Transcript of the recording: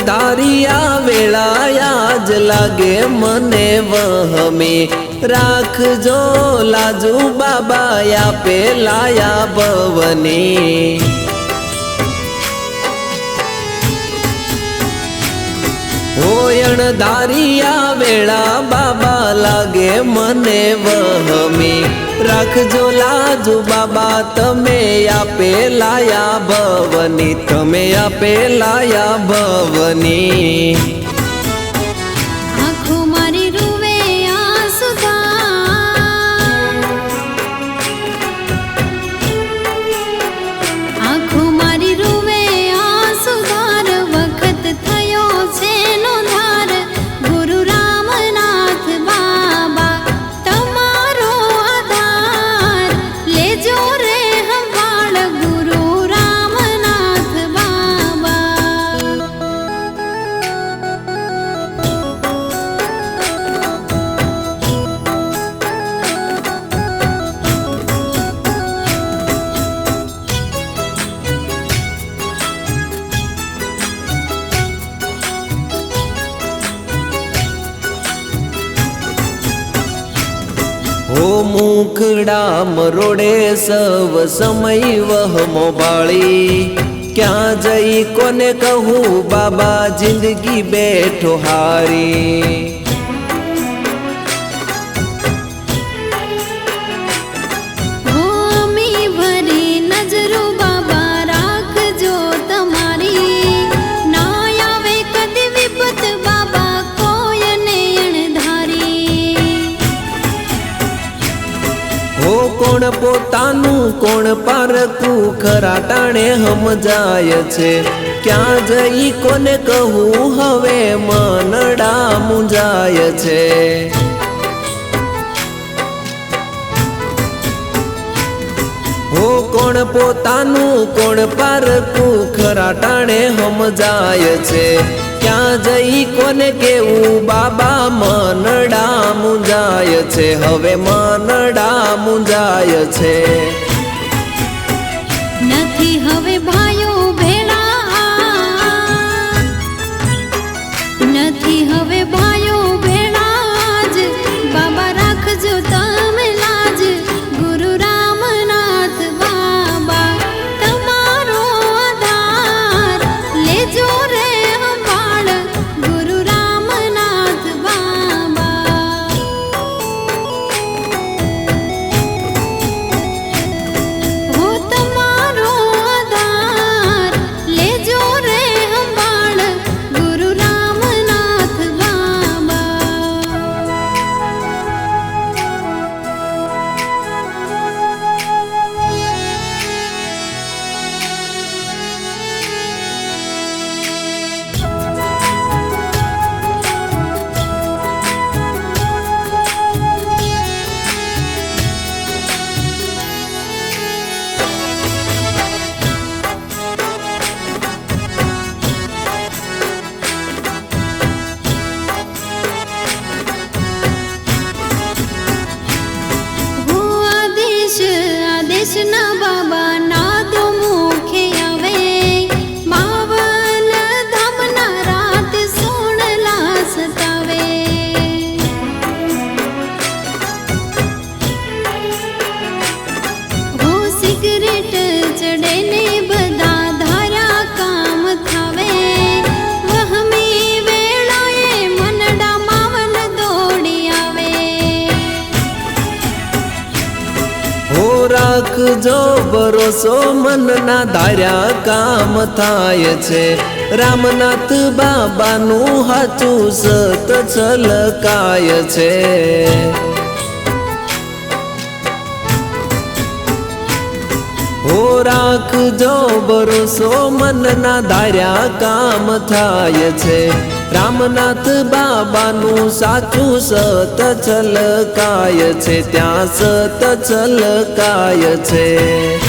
અણધારિયા વેળાયા જ લાગે મને વહમે રાખજો લાજુ બાબા પેલાયા ભવને હોય અણધારિયા વેળા બાબા લાગે મને વહમે રાખજો લાજુ બાબા તમે પેલાયા ભવની તમે પેલાયા ભવની हो मुखड़ा मरोड़े सब समय वहमो बाળી क्या जई कोने कहूँ बाबा जिंदगी बैठो हारी कोण पोतानु कोण पारकू खरा टाणे समजाय छे क्या जई कोने कहूँ हवे मनडा मुंजाय छे हो कोण पोतानु कोण पारकू खरा टाणे समजाय छे क्या जई कोने केवू बाबा मनडा मुंजाय छे हवे मनडा मुंजाय छे नथी हवे भायो भेड़ा नथी हवे भायो भेड़ा आज बाबा राखजो तमे लाज गुरु रामनाथ बाबा तमारो आधार लेजो रे कृष्ण बाबा नादो मुखे आवे मावल धामना रात सोणला सतावे हो सिगरेट चढ़े ने बदा धारा काम थावे वहमी वेळाए मनडा मावल दौड़ी आवे हो राखजो भरोसो मनना धार्या काम थाय छे रामनाथ बाबानु हाचू सत छलकाय छे हो राखजो भरोसो मनना धार्या काम थाय छे रामनाथ बाबानु साचू सत छलकाय छे त्या सत छलकाय छे।